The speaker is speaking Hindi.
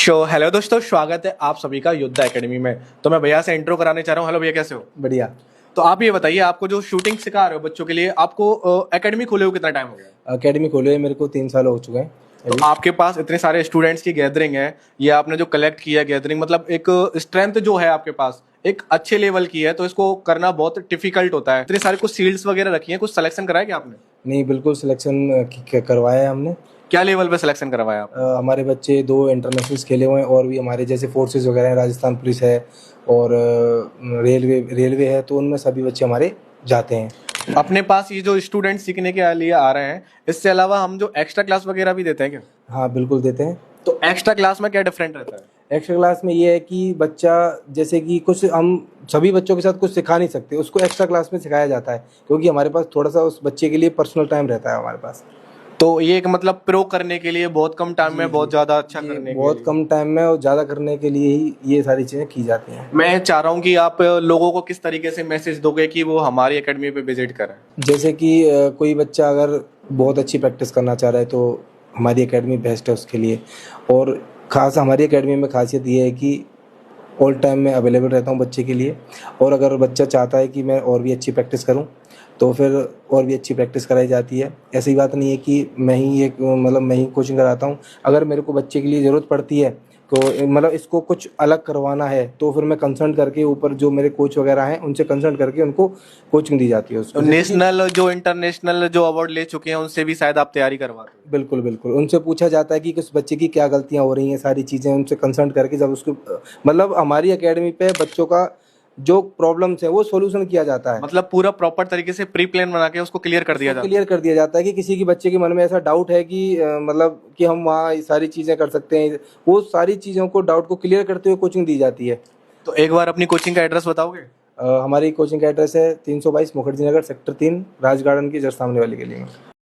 हेलो दोस्तों, स्वागत है आप सभी का योद्धा एकेडमी में। तो मैं भैया से इंट्रो कराने चाह रहा हूँ। हेलो भैया, कैसे हो? बढ़िया। तो आप ये बताइए, आपको जो शूटिंग सिखा रहे हो बच्चों के लिए, आपको एकेडमी खोले हुए कितना टाइम हो गया? एकेडमी खोले हुए मेरे को 3 साल हो चुके हैं तो अभी। आपके पास इतने सारे स्टूडेंट्स की गैदरिंग है, ये आपने जो कलेक्ट किया है गैदरिंग, मतलब एक स्ट्रेंथ जो है आपके पास एक अच्छे लेवल की है, तो इसको करना बहुत डिफिकल्ट होता है। इतने सारे कुछ सील्ड्स वगैरह रखी हैं, कुछ सिलेक्शन कराया क्या आपने? नहीं, बिल्कुल सिलेक्शन करवाया है हमने। क्या लेवल पे सिलेक्शन करवाया आप? हमारे बच्चे 2 इंटरनेशनल्स खेले हुए हैं और भी हमारे जैसे फोर्सेस वगैरह हैं, राजस्थान पुलिस है और रेलवे है, तो उनमें सभी बच्चे हमारे जाते हैं। अपने पास ये जो स्टूडेंट सीखने के लिए आ रहे हैं, इससे अलावा हम जो एक्स्ट्रा क्लास वगैरह भी देते हैं क्या? हाँ, बिल्कुल देते हैं। तो एक्स्ट्रा क्लास में क्या डिफरेंट रहता है? एक्स्ट्रा क्लास में ये है कि बच्चा जैसे कि कुछ हम सभी बच्चों के साथ कुछ सिखा नहीं सकते, उसको एक्स्ट्रा क्लास में सिखाया जाता है, क्योंकि हमारे पास थोड़ा सा उस बच्चे के लिए पर्सनल टाइम रहता है हमारे पास। तो ये एक मतलब प्रो करने के लिए बहुत कम टाइम में बहुत ज्यादा अच्छा करने के बहुत लिए। कम टाइम में और ज़्यादा करने के लिए ही ये सारी चीज़ें की जाती हैं। मैं चाह रहा हूँ कि आप लोगों को किस तरीके से मैसेज दोगे कि वो हमारी एकेडमी पे विजिट करें। जैसे कि कोई बच्चा अगर बहुत अच्छी प्रैक्टिस करना चाह रहा है तो हमारी एकेडमी बेस्ट है उसके लिए। और ख़ास हमारी एकेडमी में खासियत ये है कि ऑल टाइम मैं अवेलेबल रहता हूँ बच्चे के लिए। और अगर बच्चा चाहता है कि मैं और भी अच्छी प्रैक्टिस करूँ तो फिर और भी अच्छी प्रैक्टिस कराई जाती है। ऐसी बात नहीं है कि मैं ही कोचिंग कराता हूँ। अगर मेरे को बच्चे के लिए ज़रूरत पड़ती है तो मतलब इसको कुछ अलग करवाना है तो फिर मैं कंसल्ट करके ऊपर जो मेरे कोच वगैरह हैं उनसे कंसल्ट करके उनको कोचिंग दी जाती है तो उसको। नेशनल जो इंटरनेशनल जो अवार्ड ले चुके हैं उनसे भी शायद आप तैयारी करवाते हो। बिल्कुल, बिल्कुल। उनसे पूछा जाता है कि किस बच्चे की क्या गलतियाँ हो रही हैं, सारी चीज़ें उनसे कंसल्ट करके जब उसको मतलब हमारी एकेडमी पे बच्चों का जो प्रॉब्लम्स है वो सॉल्यूशन किया जाता है। मतलब पूरा प्रॉपर तरीके से प्री प्लान बना के उसको क्लियर कर दिया उसको जाता है। क्लियर कर दिया जाता है कि किसी की बच्चे के मन में ऐसा डाउट है कि मतलब कि हम वहाँ ये सारी चीज़ें कर सकते हैं, वो सारी चीज़ों को डाउट को क्लियर करते हुए कोचिंग दी जाती है। तो एक बार अपनी कोचिंग का एड्रेस बताओगे? हमारी कोचिंग का एड्रेस है 322 मुखर्जी नगर सेक्टर 3 राज गार्डन की जस्ट सामने वाली गली में।